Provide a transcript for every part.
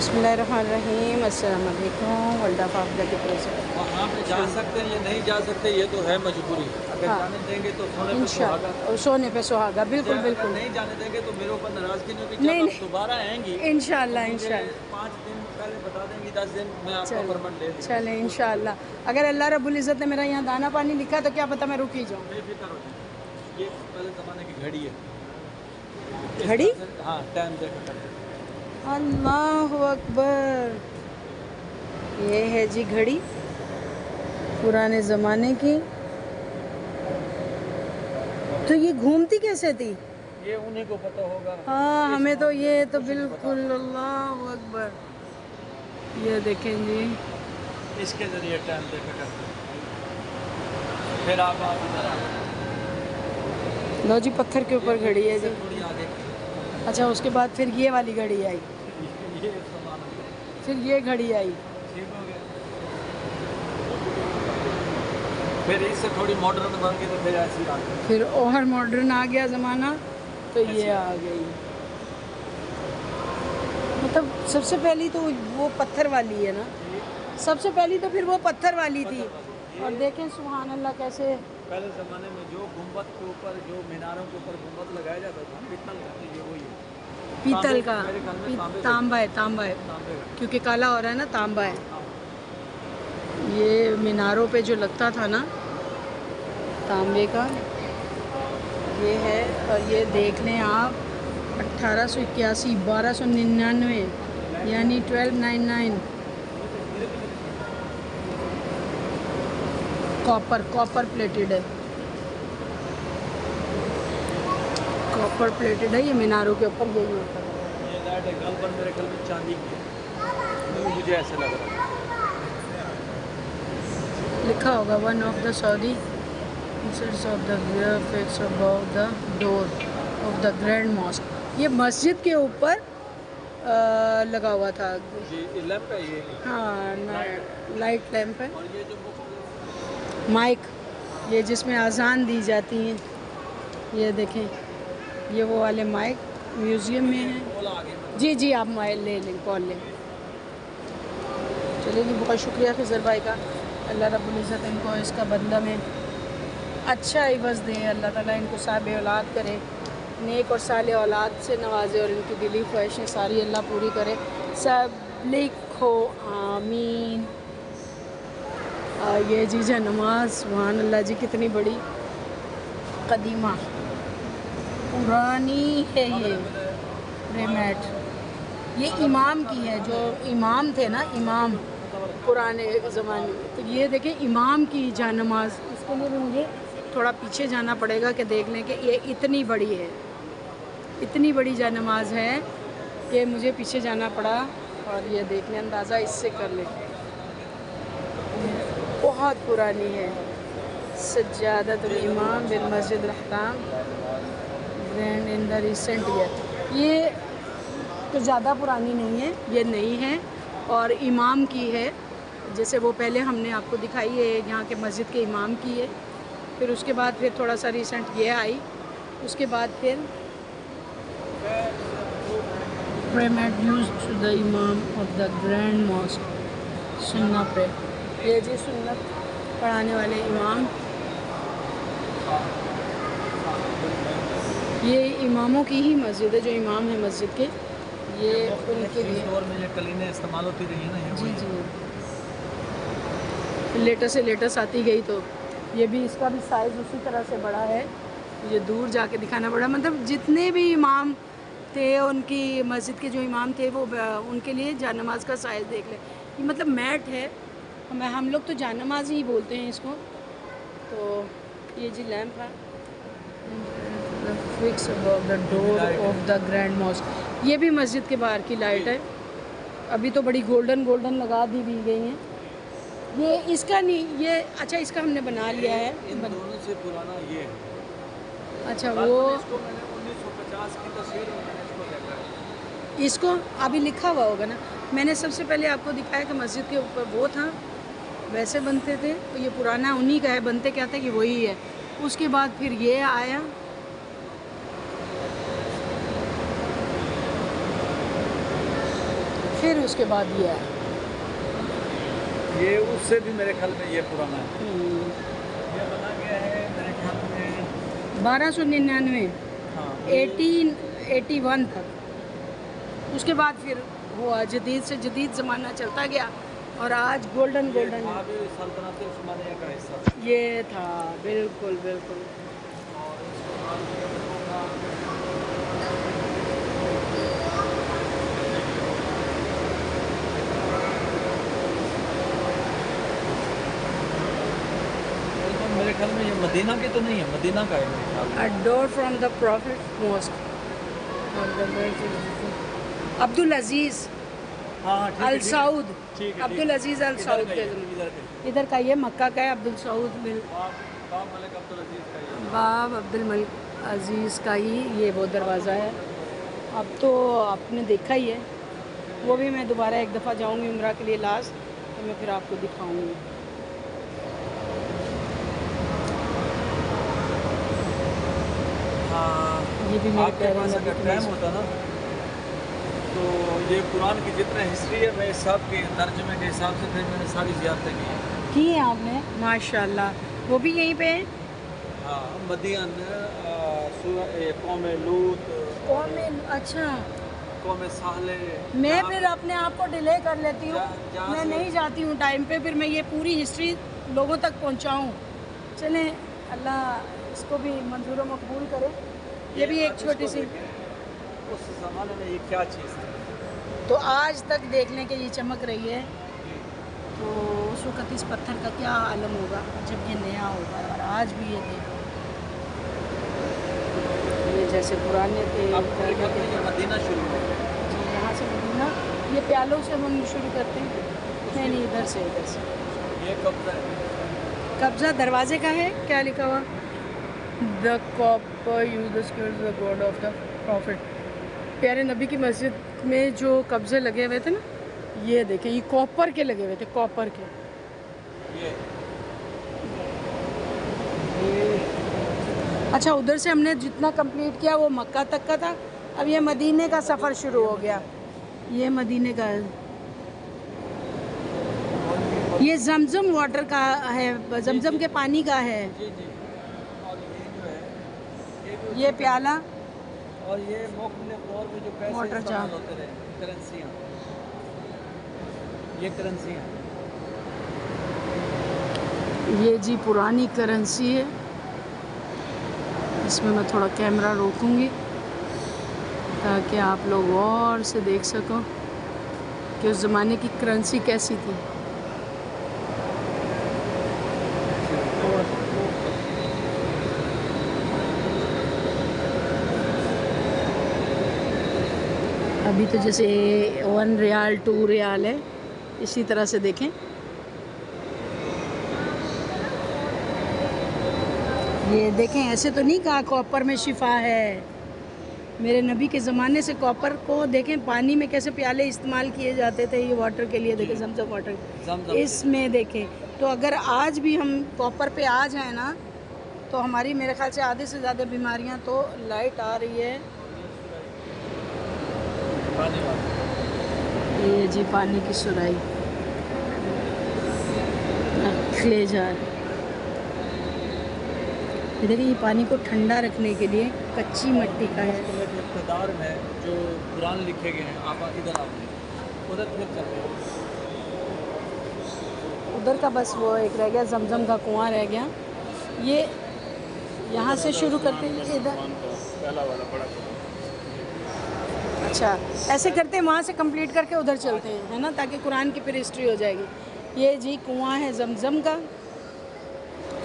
बिस्मिल्लाहिर्रहमानिर्रहीम। अस्सलाम वालेकुम। वर्ल्ड ऑफ आफ्रिका की तरफ से वहाँ पे जा सकते हैं या नहीं जा सकते, ये तो है मजबूरी। अगर हाँ, जाने देंगे तो सोने पे सुहागा। इंशाअल्लाह सोने पे सुहागा। बिल्कुल अगर बिल्कुल। नहीं जाने देंगे तो मेरे ऊपर नाराज़गी नहीं होगी। नहीं जब आप नहीं, दोबारा आएंगी तो इंशाअल्लाह मुझे इंशाअल्लाह। 5 दिन पहले बता देंगी, 10 दिन मैं आपका चल परमिट ले दूँगा। चलें इंशाअल्लाह। अगर अल्लाह रब्बुल इज़्ज़त ने मेरा यहाँ दाना पानी लिखा तो क्या पता मैं रुक ही जाऊँ। बेफिक्र हो जाए। ये पहले ज़माने की घड़ी है। इस घड़ी? तरह से हाँ, टाइम देखा करते थे। अल्लाहु अकबर। ये है जी घड़ी पुराने ज़माने की। तो ये घूमती कैसे थी? ये उन्हीं को पता होगा। हाँ, इस हमें तो मामले ये में तो कुछ नहीं पता। बिल्कुल। अल्लाहु अकबर। ये देखें जी। इसके ज़रिए टाइम देखा करते हैं। फिर आप इधर आ गए। लो जी, पत्थर के ऊपर घड़ी है इससे जी। थोड़ी आगे अच्छा, उसके बाद फिर ये वाली घड़ी आई, ये सामान हो गया। फिर ये घड़ी आई। ठीक हो गया। फिर इससे थोड़ी मॉडर्न बन गई तो फिर ऐसी आ गई। फिर और मॉडर्न आ गया ज़माना तो ये आ गई। मतलब सबसे पहली तो वो पत्थर वाली है ना। सबसे पहली तो फिर वो पत्थर वाली थी। और देखें सुभान अल्लाह कैसे। पहले ज़माने में जो गुम्बद के ऊपर, जो मीनारों के ऊपर गुम्बद लगाया जाता था, पीतल का, ये वही है। पीतल का। मेरे ख्याल में तांबे का। तांबा है, तांबा है। तांबे का। क्योंकि काला हो रहा है ना, तांबा है। हाँ। ये मीनारों पे जो लगता था ना, तांबे का ये है। और ये देख लें आप, 1881, 1299 यानी 1299। कॉपर प्लेटेड है। कॉपर प्लेटेड है। ये मीनारों के ऊपर यही होता है। ये लाइट है गल पर मेरे ख्याल में चांदी की है। मुझे ऐसा लग रहा है। लिखा होगा one of the Saudi of the graphics about the door of the grand mask. ये मस्जिद के ऊपर लगा हुआ था जी, ये लैंप है ये। हाँ, लाइट लैंप है। और ये जो माइक, ये जिसमें अजान दी जाती हैं। ये देखें, ये वो वाले माइक म्यूज़ियम में हैं। कॉल आ गई। जी जी, आप मोबाइल ले लें, कॉल लें। चलिए जी, बहुत शुक्रिया खिज़र भाई का। अल्लाह रब्बुल इज़्ज़त इनको इसका बदला में अच्छा इवज़ दे। अल्लाह ताला इनको साहिब औलाद करे, नेक और साले औलाद से नवाजे और इनकी दिली ख्वाहिशें सारी अल्लाह पूरी करे। सब लिखो आमीन। ये जीजा नमाज, सुभान अल्लाह जी, कितनी बड़ी कदीमा पुरानी है ये प्रेमैट। ये इमाम की है, जो इमाम थे ना, इमाम पुराने ज़माने में। तो ये देखें, इमाम की जानमाज। इसके लिए भी मुझे थोड़ा पीछे जाना पड़ेगा कि देख लें कि ये इतनी बड़ी है। इतनी बड़ी जानमाज है कि मुझे पीछे जाना पड़ा। और ये देख लें, अंदाज़ा इससे कर लें, बहुत पुरानी है। सज्जादतुल इमाम बिल मस्जिद रहताम grand in the recent year. ये तो ज़्यादा पुरानी नहीं है, ये नई है और इमाम की है। जैसे वो पहले हमने आपको दिखाई है, यहाँ के मस्जिद के इमाम की है। फिर उसके बाद फिर थोड़ा सा रिसेंट ये आई। उसके बाद फिर प्रेमेड यूज्ड टू द इमाम ऑफ द ग्रैंड मॉस्क सुन्ना पे। ये जी सुन्नत पढ़ाने वाले इमाम। ये इमामों की ही मस्जिद है, जो इमाम है मस्जिद के, ये उनके लिए। दौर में ये कलीनें इस्तेमाल होती रही है ना, ये जी जी, लेटेस्ट से लेटेस्ट आती गई। तो ये भी, इसका भी साइज़ उसी तरह से बड़ा है। मुझे दूर जाके दिखाना पड़ा। मतलब जितने भी इमाम थे, उनकी मस्जिद के जो इमाम थे, वो उनके लिए जानमाज का साइज़ देख लें। ये मतलब मैट है। हम लोग तो जानमाज ही बोलते हैं इसको। तो ये जी लैंप है, fix about the door of the grand mask. ये भी मस्जिद के बाहर की लाइट है। अभी तो बड़ी गोल्डन गोल्डन लगा दी भी गई हैं। ये इसका नहीं, ये अच्छा, इसका हमने बना लिया है। इन दोनों से पुराना ये है। अच्छा, वो इसको मैंने 1950 की तस्वीर में मैंने इसको देखा है। इसको अभी लिखा हुआ होगा ना। मैंने सबसे पहले आपको दिखाया कि मस्जिद के ऊपर वो था, वैसे बनते थे। तो ये पुराना उन्हीं का है। बनते क्या था कि वही है। उसके बाद फिर ये आया। फिर उसके बाद ये है। ये उससे भी मेरे ख्याल में ये पुराना है। ये बना गया है मेरे ख्याल में 1299 हाँ 1881 तक। उसके बाद फिर हुआ जदीद से जदीद ज़माना चलता गया और आज गोल्डन ये गोल्डन था भी सल्तनत उस्मानिया का हिस्सा। ये था। बिल्कुल बिल्कुल। और इसके बाद ये होगा मेरे ख्याल में ये मदीना की तो नहीं है, मदीना का है मेरे ख्याल में। A door from the Prophet Mosque. Abdul अजीज़ हाँ ठीक है, अल ठीक है। सऊद, ठीक है, अब्दुल अजीज़ अल इधर सऊद का के ये, ज़माने। इधर का ये। इधर का ये मक्का का है अब्दुल सऊद बिल बाब मलिक अब्दुल अजीज का ये। बाब अब्दुल मलिक अजीज़ का ही ये वो दरवाज़ा है। अब तो आपने देखा ही है, वो भी मैं दोबारा एक दफ़ा जाऊंगी उम्रा के लिए लास्ट, तो मैं फिर आपको दिखाऊंगी। हाँ ये भी मेरे आपके पास अगर टाइम होता ना तो ये कुरान की जितने हिस्ट्री है मैं सब के तर्जुमे के हिसाब से फिर मैंने सारी ज़ियारतें की हैं। की है आपने माशाल्लाह। वो भी यहीं पे है। हाँ मदियन कौम लूत कौन में? अच्छा, कौम साले मैं फिर अपने आप को डिले कर लेती हूँ, जहाँ मैं से- नहीं जाती हूँ टाइम पे, फिर मैं ये पूरी हिस्ट्री लोगों तक पहुँचाऊँ। चलें, अल्लाह इसको भी मंजूर व मकबूल करे। ये भी एक छोटी सी, उस ज़माने में ये क्या चीज़ थी। तो आज तक देख लें कि ये चमक रही है, तो उस वक़्त इस पत्थर का क्या आलम होगा जब ये नया होगा। और आज भी ये देखो, ये जैसे पुराने थे अब मेरे ख्याल में ये मदीना शुरू हुआ। यहाँ से मदीना, ये प्यालों से हम शुरू करते हैं। नहीं, इधर से ये कब्ज़ा है। कब्ज़ा दरवाजे का है। क्या लिखा हुआ? The copper use the God of the profit. प्यारे नबी की मस्जिद में जो कब्ज़े लगे हुए थे ना, ये देखें, ये कॉपर के लगे हुए थे, कॉपर के। ये अच्छा, उधर से हमने जितना कंप्लीट किया वो मक्का तक का था। अब ये मदीने का सफ़र शुरू हो गया। ये मदीने का, ये जमजम वाटर का है, जमजम के पानी का है। जी जी। और ये जो है ये भी ये प्याला, और ये मुख्तलिफ दौर में जो पैसे वाटर इस्तेमाल जार। होते रहे, करेंसियाँ, ये करेंसियाँ। ये जी पुरानी करेंसी है। इसमें मैं थोड़ा कैमरा रोकूंगी ताकि आप लोग और से देख सको कि उस ज़माने की करेंसी कैसी थी। अभी तो जैसे 1 रियाल 2 रियाल है, इसी तरह से देखें। ये देखें, ऐसे तो नहीं कहा कॉपर में शिफा है। मेरे नबी के ज़माने से कॉपर को देखें, पानी में कैसे प्याले इस्तेमाल किए जाते थे, ये वाटर के लिए देखें, जमजम वाटर। जमजम इसमें देखें, तो अगर आज भी हम कॉपर पे आ जाए ना, तो हमारी मेरे ख्याल से आधे से ज़्यादा बीमारियां तो लाइट आ रही है। पानी वाला। ये जी पानी की सुराई रखे जा रहे। ये देखिए, ये पानी को ठंडा रखने के लिए कच्ची मिट्टी का है। मुख्तलिफ इक़्तिदार में जो कुरान लिखे गए हैं, आप इधर आओ, उधर फिर चलते हैं। उधर का बस वो एक रह गया, जमजम का कुआं रह गया। ये यहाँ से शुरू करते हैं इधर। पहला वाला बड़ा। अच्छा, ऐसे करते हैं, वहाँ से कंप्लीट करके उधर चलते हैं, है ना, ताकि कुरान की फिर हिस्ट्री हो जाएगी। ये जी कुआं है जमजम का।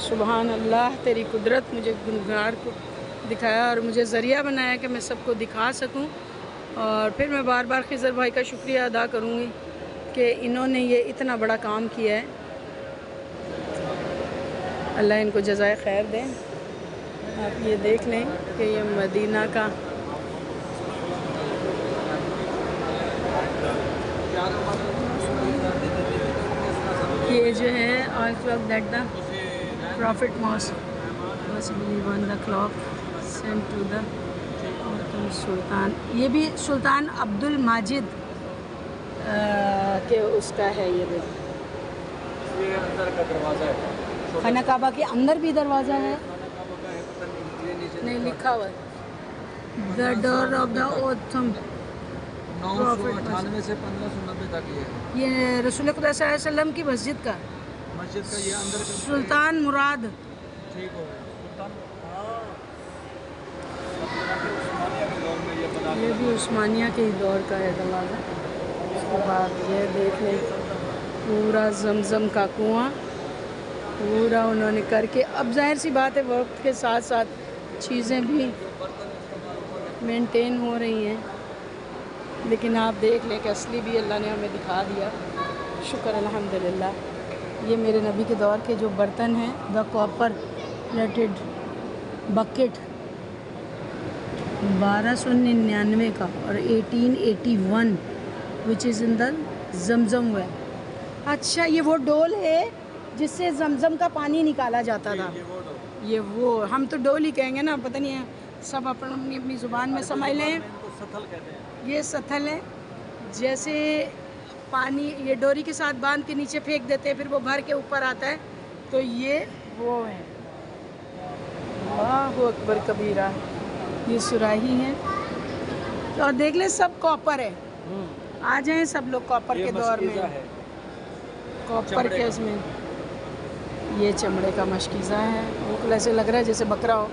सुबहान अल्लाह, तेरी कुदरत, मुझे गुनहगार को दिखाया और मुझे ज़रिया बनाया कि मैं सबको दिखा सकूं। और फिर मैं बार बार खिज़र भाई का शुक्रिया अदा करूंगी कि इन्होंने ये इतना बड़ा काम किया है। अल्लाह इनको जज़ाए खैर दें। आप ये देख लें कि ये मदीना का ये जो है all clock that the prophet mosque was believed on the clock sent to the sultan. ये भी सुल्तान अब्दुल माजिद उसका है। ये देखो, ये अंदर का दरवाज़ा है। खाना काबा के अंदर भी दरवाज़ा है। खाना काबा का है, पता नहीं, ये नीचे नहीं लिखा हुआ है द डोर ऑफ द ओथम। 998 से 1590 तक ये है। ये रसूल खुदा सल्लल्लाहु अलैहि वसल्लम की मस्जिद का, मस्जिद का ये अंदर का सुल्तान मुराद। ठीक हो गया सुल्तान। हाँ, उस्मानिया के दौर में ये बना ये भी उस्मानिया के ही दौर का है दरवाज़ा। उसके बाद ये देख लें पूरा जमजम का कुआं पूरा उन्होंने करके। अब जाहिर सी बात है वक्त के साथ साथ चीज़ें भी मेंटेन हो रही हैं, लेकिन आप देख लें कि असली भी अल्लाह ने हमें दिखा दिया। शुक्र अल्हम्दुलिल्लाह। ये मेरे नबी के दौर के जो बर्तन हैं, द कॉपर प्लेटेड बकेट 1299 का और 1881 which is in the Zamzam well. अच्छा, ये वो डोल है जिससे जमजम का पानी निकाला जाता था। ये वो हम तो डोल ही कहेंगे ना, पता नहीं है, सब अपनी अपनी ज़ुबान में समझ लें। इनको सथल कहते हैं। ये सथल है, जैसे पानी ये डोरी के साथ बांध के नीचे फेंक देते हैं, फिर वो भर के ऊपर आता है, तो ये वो है। अल्लाहु अकबर कबीरा। ये सुराही है और देख ले सब कॉपर है। आ जाएं सब लोग कॉपर ये के दौर में, मशकीज़ा है। कॉपर चमड़े के का। इसमें। ये चमड़े का मशकीज़ा है, बिल्कुल ऐसे लग रहा है जैसे बकरा हो।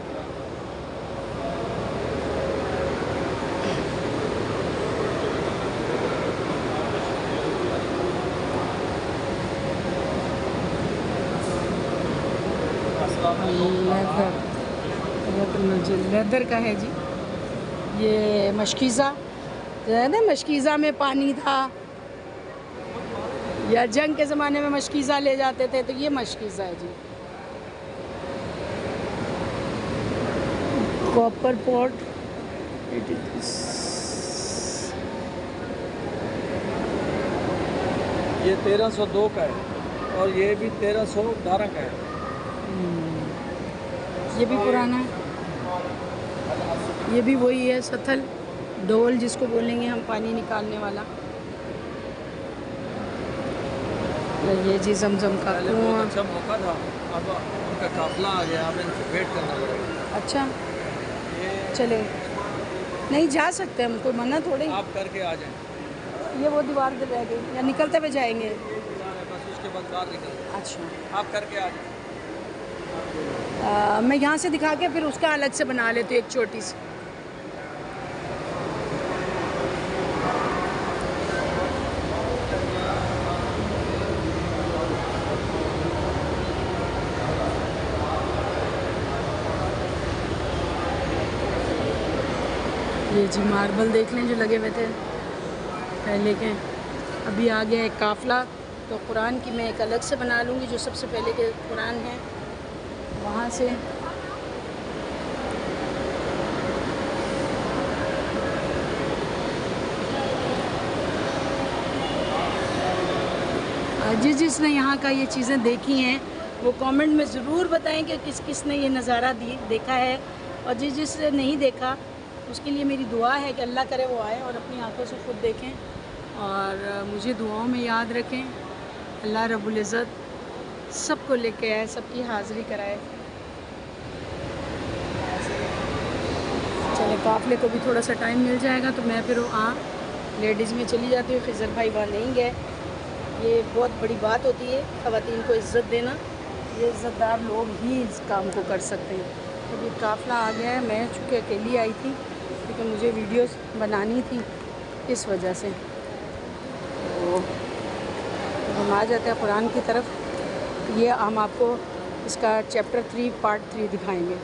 लेदर का है जी। ये मशकीज़ा जो है ना, मशकीज़ा में पानी था, या जंग के ज़माने में मशकीज़ा ले जाते थे, तो ये मशकीज़ा है जी। कॉपर पॉट ये 1302 का है और ये भी 1312 का है। ये भी पुराना है। ये भी वही है, सथल डोल जिसको बोलेंगे हम, पानी निकालने वाला। ये जी जमजम का पहले बहुत कुआं। अच्छा मौका था, अब उनका काफिला आ गया, अब इनको वेट करना पड़ेगा। अच्छा, ये चले नहीं जा सकते हम, कोई मना थोड़ी। आप करके आ जाएं। ये वो दीवार पे रह गई, या निकलते हुए जाएंगे। बस उसके बाद बाहर निकल अच्छा, आप करके आ जाएं। मैं यहाँ से दिखा के फिर उसका अलग से बना लेती हूँ एक छोटी सी। ये जी मार्बल देख लें जो लगे हुए थे पहले के। अभी आ गया एक काफ़िला, तो कुरान की मैं एक अलग से बना लूँगी, जो सबसे पहले के कुरान हैं वहाँ से। जिसने यहाँ का ये चीज़ें देखी हैं वो कमेंट में ज़रूर बताएं कि किस किस ने ये नज़ारा देखा है, और जिसने नहीं देखा उसके लिए मेरी दुआ है कि अल्लाह करे वो आए और अपनी आंखों से ख़ुद देखें और मुझे दुआओं में याद रखें। अल्लाह रब्बुल इज़्ज़त सबको लेके आए, सबकी हाज़िरी कराए। चले काफ़िले को भी थोड़ा सा टाइम मिल जाएगा तो मैं फिर लेडीज़ में चली जाती हूँ। खिज़र भाई वहाँ नहीं गए। ये बहुत बड़ी बात होती है ख़वातीन को इज़्ज़त देना, ये इज़्ज़तदार लोग ही इस काम को कर सकते हैं। तो ये काफ़िला आ गया है, मैं चूँकि अकेली आई थी क्योंकि मुझे वीडियोस बनानी थी इस वजह से। तो हम आ जाते हैं कुरान की तरफ। ये हम आपको इसका चैप्टर 3 पार्ट 3 दिखाएंगे।